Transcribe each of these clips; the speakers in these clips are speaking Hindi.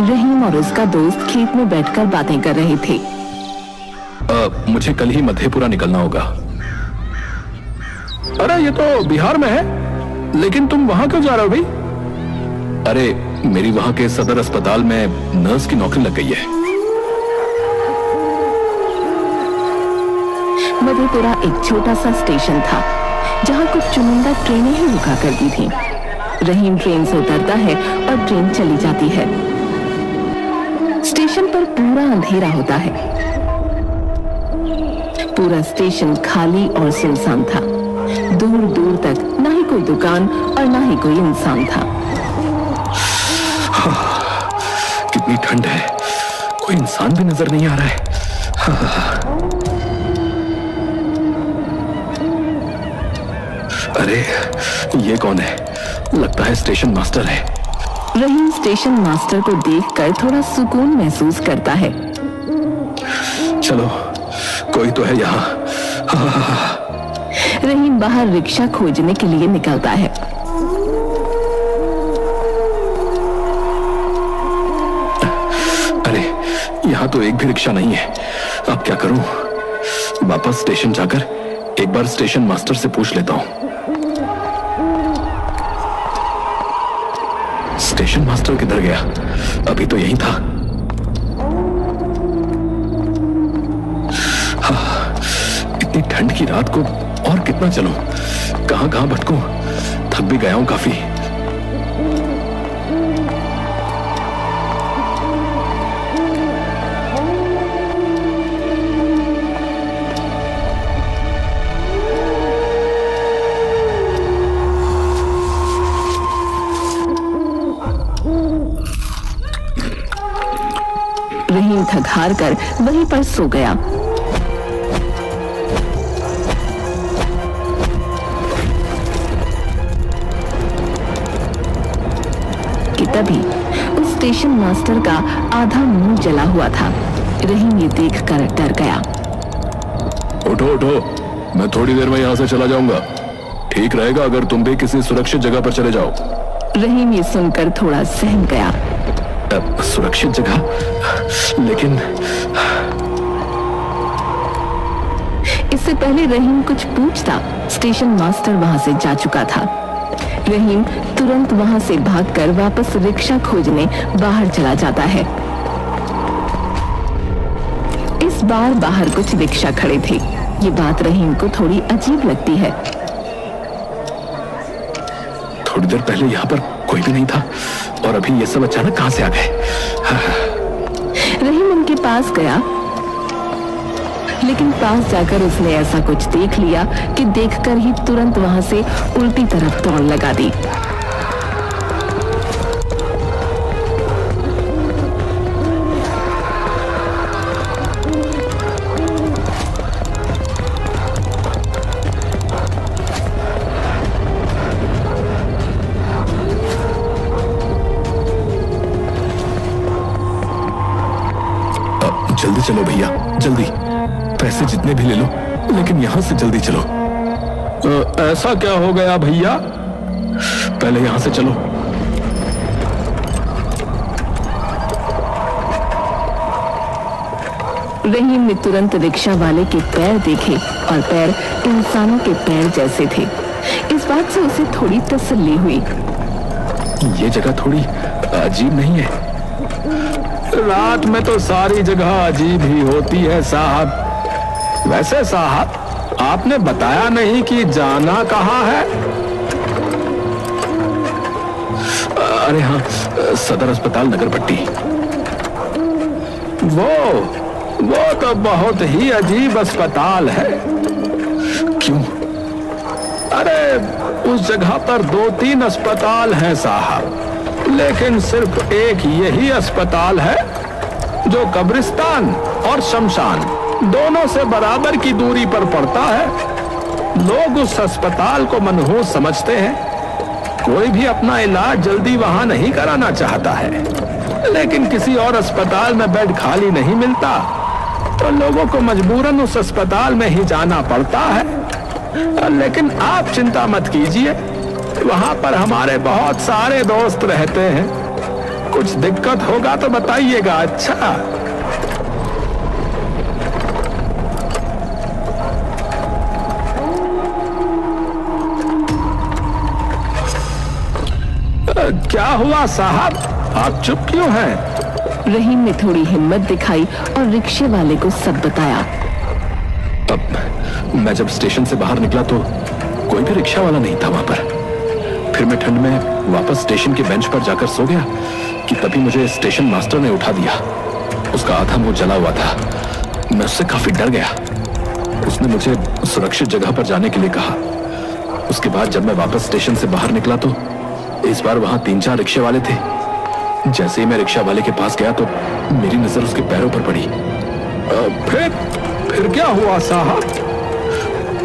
रहीम और उसका दोस्त खेत में बैठकर बातें कर रहे थे। मुझे कल ही मधेपुरा निकलना होगा। अरे ये तो बिहार में है, लेकिन तुम वहां क्यों जा रहे हो भाई? अरे मेरी वहां के सदर अस्पताल में नर्स की नौकरी लग गई है। मधेपुरा एक छोटा सा स्टेशन था जहां कुछ चुनिंदा ट्रेनें ही रुका करती थीं। रहीम ट्रेन से उतरता है और ट्रेन चली जाती है। स्टेशन पर पूरा अंधेरा होता है। पूरा स्टेशन खाली और सुनसान था। दूर दूर तक ना ही कोई दुकान और ना ही कोई इंसान था। कितनी ठंड है, कोई इंसान भी नजर नहीं आ रहा है। अरे ये कौन है? लगता है स्टेशन मास्टर है। रहीम स्टेशन मास्टर को देखकर थोड़ा सुकून महसूस करता है। चलो कोई तो है यहाँ। रहीम बाहर रिक्शा खोजने के लिए निकलता है। अरे यहाँ तो एक भी रिक्शा नहीं है। अब क्या करूं? वापस स्टेशन जाकर एक बार स्टेशन मास्टर से पूछ लेता हूं। स्टेशन मास्टर किधर गया? अभी तो यही था। इतनी ठंड की रात को और कितना चलूं? कहां कहां भटकूं? थक भी गया हूं काफी। रहीम थक हार कर वहीं पर सो गया। कि तभी उस स्टेशन मास्टर का आधा मुंह जला हुआ था। रहीम ये देखकर डर गया। उठो उठो, मैं थोड़ी देर में यहाँ से चला जाऊंगा। ठीक रहेगा अगर तुम भी किसी सुरक्षित जगह पर चले जाओ। रहीम ये सुनकर थोड़ा सहम गया। सुरक्षित जगह? लेकिन इससे पहले रहीम कुछ पूछता, स्टेशन मास्टर वहां से जा चुका था। रहीम तुरंत वहां से भागकर वापस रिक्शा खोजने बाहर चला जाता है। इस बार बाहर कुछ रिक्शा खड़े थे। ये बात रहीम को थोड़ी अजीब लगती है। थोड़ी देर पहले यहाँ पर कोई भी नहीं था और अभी ये सब अचानक कहां से आ गए? रहीम उनके पास गया, लेकिन पास जाकर उसने ऐसा कुछ देख लिया कि देखकर ही तुरंत वहां से उल्टी तरफ दौड़ लगा दी। जल्दी चलो भैया, जल्दी। पैसे जितने भी ले लो, लेकिन यहां से जल्दी चलो। ऐसा क्या हो गया भैया? पहले यहां से चलो। रहीम ने तुरंत रिक्शा वाले के पैर देखे और पैर इंसानों के पैर जैसे थे। इस बात से उसे थोड़ी तसल्ली हुई। ये जगह थोड़ी अजीब नहीं है? रात में तो सारी जगह अजीब ही होती है साहब। वैसे साहब, आपने बताया नहीं कि जाना कहाँ है? अरे हाँ, सदर अस्पताल नगर पट्टी। वो तो बहुत ही अजीब अस्पताल है। क्यों? अरे उस जगह पर 2-3 अस्पताल हैं साहब, लेकिन सिर्फ एक यही अस्पताल है जो कब्रिस्तान और शमशान दोनों से बराबर की दूरी पर पड़ता है। लोग उस अस्पताल को मनहूस समझते हैं। कोई भी अपना इलाज जल्दी वहां नहीं कराना चाहता है, लेकिन किसी और अस्पताल में बेड खाली नहीं मिलता तो लोगों को मजबूरन उस अस्पताल में ही जाना पड़ता है। लेकिन आप चिंता मत कीजिए, वहां पर हमारे बहुत सारे दोस्त रहते हैं। कुछ दिक्कत होगा तो बताइएगा। अच्छा, क्या हुआ साहब, आप चुप क्यों हैं? रहीम ने थोड़ी हिम्मत दिखाई और रिक्शे वाले को सब बताया। अब मैं जब स्टेशन से बाहर निकला तो कोई भी रिक्शा वाला नहीं था वहां पर। फिर मैं ठंड में वापस स्टेशन के बेंच पर जाकर सो गया कि तभी मुझे स्टेशन मास्टर ने उठा दिया। उसका आधा मुंह जला हुआ था। मैं उससे काफी डर गया। उसने मुझे सुरक्षित जगह पर जाने के लिए कहा। उसके बाद जब मैं वापस स्टेशन से बाहर निकला तो इस बार वहां 3-4 रिक्शे वाले थे। जैसे ही मैं रिक्शा वाले के पास गया तो मेरी नजर उसके पैरों पर पड़ी। फिर क्या हुआ साहब?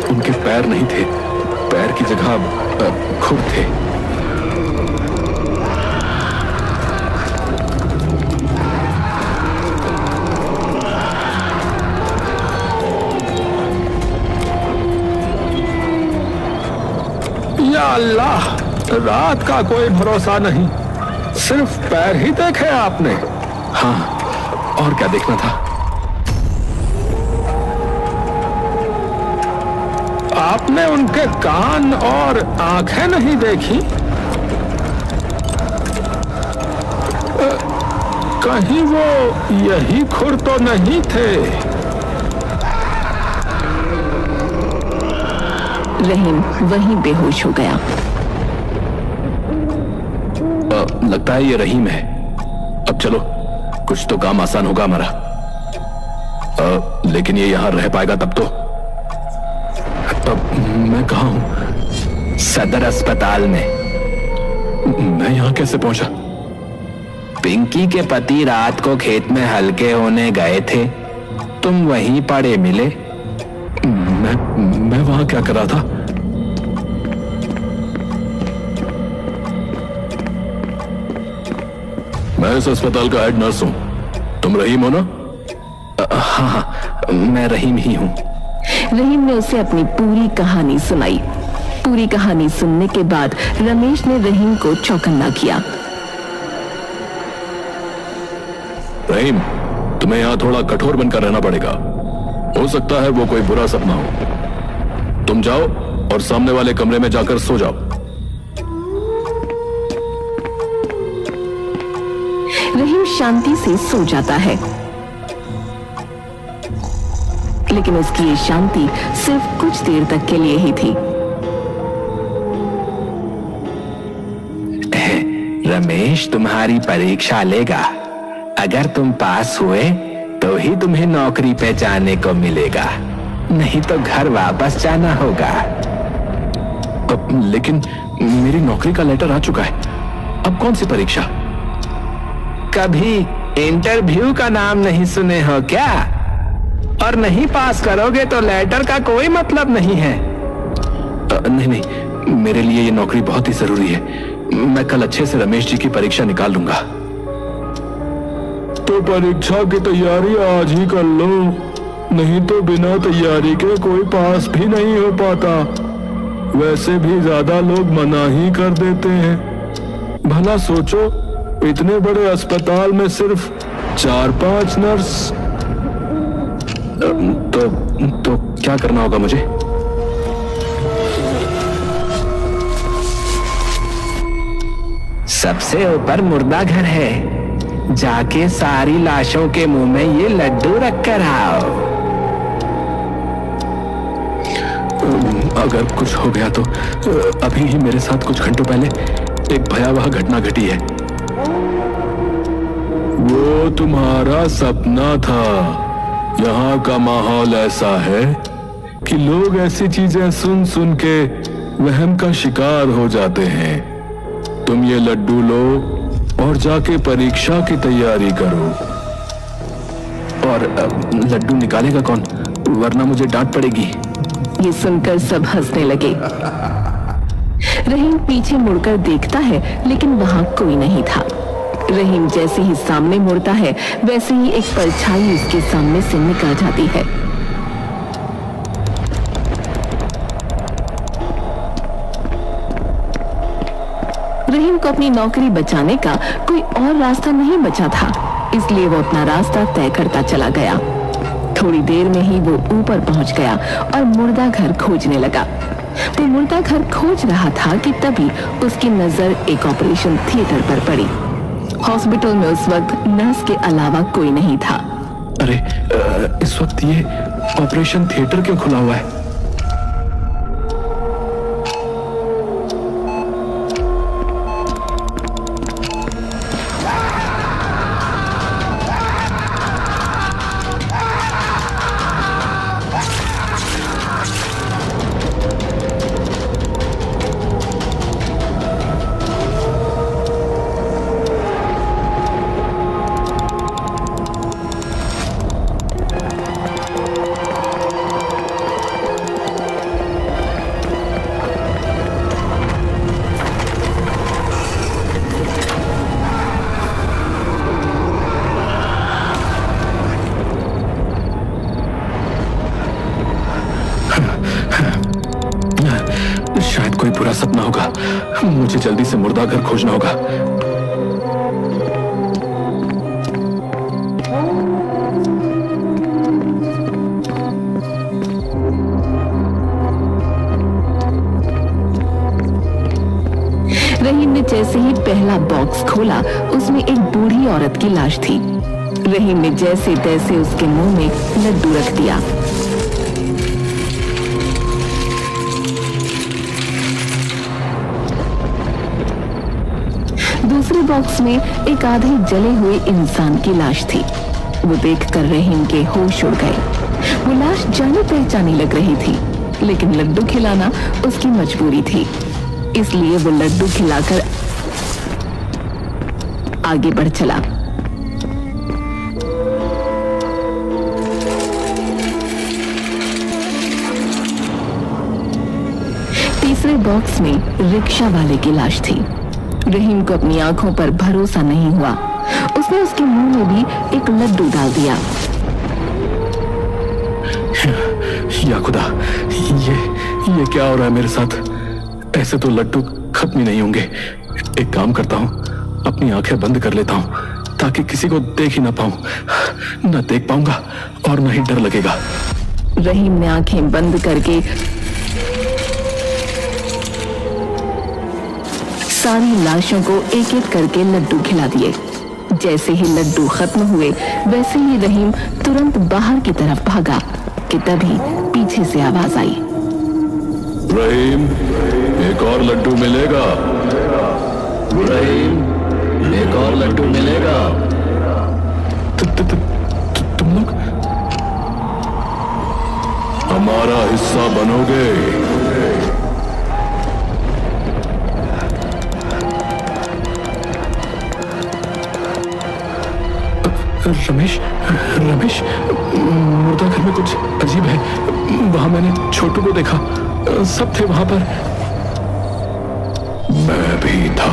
उनके पैर नहीं थे, पैर की जगह खुर थे। या अल्लाह, रात का कोई भरोसा नहीं। सिर्फ पैर ही देखे आपने? हाँ, और क्या देखना था? आपने उनके कान और आंखें नहीं देखी? कहीं वो यही खुर तो नहीं थे? रहीम वहीं बेहोश हो गया। लगता है ये रहीम है। अब चलो, कुछ तो काम आसान होगा हमारा। लेकिन ये यहां रह पाएगा तब तो। तब मैं कहां हूं? सदर अस्पताल में। मैं यहां कैसे पहुंचा? पिंकी के पति रात को खेत में हल्के होने गए थे, तुम वहीं पड़े मिले। मैं वहां क्या कर रहा था? मैं इस अस्पताल का हेड नर्स हूं। तुम रहीम हो ना? हाँ, मैं रहीम ही हूं। रहीम ने उसे अपनी पूरी कहानी सुनाई। पूरी कहानी सुनने के बाद रमेश ने रहीम को चौकन्ना किया। रहीम, तुम्हें यहाँ थोड़ा कठोर बनकर रहना पड़ेगा। हो सकता है वो कोई बुरा सपना हो। तुम जाओ और सामने वाले कमरे में जाकर सो जाओ। रहीम शांति से सो जाता है, लेकिन उसकी ये शांति सिर्फ कुछ देर तक के लिए ही थी। रमेश तुम्हारी परीक्षा लेगा। अगर तुम पास हुए तो ही तुम्हें नौकरी पे जाने को मिलेगा, नहीं तो घर वापस जाना होगा। लेकिन मेरी नौकरी का लेटर आ चुका है, अब कौन सी परीक्षा? कभी इंटरव्यू का नाम नहीं सुने हो क्या? और नहीं पास करोगे तो लेटर का कोई मतलब नहीं है। नहीं, मेरे लिए ये नौकरी बहुत ही जरूरी है। मैं कल अच्छे से रमेश जी की परीक्षा निकाल लूंगा। तो परीक्षा की तैयारी आज ही कर लो, नहीं तो बिना तैयारी के कोई पास भी नहीं हो पाता। वैसे भी ज्यादा लोग मना ही कर देते हैं। भला सोचो, इतने बड़े अस्पताल में सिर्फ 4-5 नर्स। तो क्या करना होगा मुझे? सबसे ऊपर मुर्दा घर है, जाके सारी लाशों के मुंह में ये लड्डू रख कर आओ। अगर कुछ हो गया तो अभी ही मेरे साथ कुछ घंटों पहले एक भयावह घटना घटी है। वो तुम्हारा सपना था। यहाँ का माहौल ऐसा है कि लोग ऐसी चीजें सुन सुन के वहम का शिकार हो जाते हैं। तुम ये लड्डू लो और जाके परीक्षा की तैयारी करो। और लड्डू निकालेगा कौन, वरना मुझे डांट पड़ेगी। ये सुनकर सब हंसने लगे। रहीम पीछे मुड़कर देखता है, लेकिन वहां कोई नहीं था। रहीम जैसे ही सामने मुड़ता है, वैसे ही एक परछाई उसके सामने से निकल जाती है। रहीम को अपनी नौकरी बचाने का कोई और रास्ता नहीं बचा था, इसलिए वो अपना रास्ता तय करता चला गया। थोड़ी देर में ही वो ऊपर पहुंच गया और मुर्दा घर खोजने लगा। वो मुर्दा घर खोज रहा था कि तभी उसकी नजर एक ऑपरेशन थिएटर पर पड़ी। हॉस्पिटल में उस वक्त नर्स के अलावा कोई नहीं था। अरे इस वक्त ये ऑपरेशन थिएटर क्यों खुला हुआ है? शायद कोई बुरा सपना होगा। मुझे जल्दी से मुर्दा घर खोजना होगा। रहीम ने जैसे ही पहला बॉक्स खोला, उसमें एक बूढ़ी औरत की लाश थी। रहीम ने जैसे तैसे उसके मुंह में लड्डू रख दिया। दूसरे बॉक्स में एक आधे जले हुए इंसान की लाश थी। वो देखकर रहीम के होश उड़ गए। वो लाश जानी पहचानी लग रही थी, लेकिन लड्डू खिलाना उसकी मजबूरी थी, इसलिए वो लड्डू खिलाकर आगे बढ़ चला। तीसरे बॉक्स में रिक्शा वाले की लाश थी। रहीम को अपनी आंखों पर भरोसा नहीं हुआ। उसने उसके मुंह में भी एक लड्डू डाल दिया। या खुदा, ये क्या हो रहा है मेरे साथ? ऐसे तो लड्डू खत्म ही नहीं होंगे। एक काम करता हूँ, अपनी आंखें बंद कर लेता हूँ ताकि किसी को देख ही ना पाऊं। ना देख पाऊंगा और ना ही डर लगेगा। रहीम ने आंखें बंद करके सारी लाशों को एक एक करके लड्डू खिला दिए। जैसे ही लड्डू खत्म हुए, वैसे ही रहीम तुरंत बाहर की तरफ भागा कि तभी पीछे से आवाज आई, रहीम, एक और लड्डू मिलेगा। रहीम, एक और लड्डू मिलेगा। तुम लोग हमारा हिस्सा बनोगे। रमेश, मुर्दा घर में कुछ अजीब है। वहां मैंने छोटू को देखा, सब थे वहां पर। मैं भी था।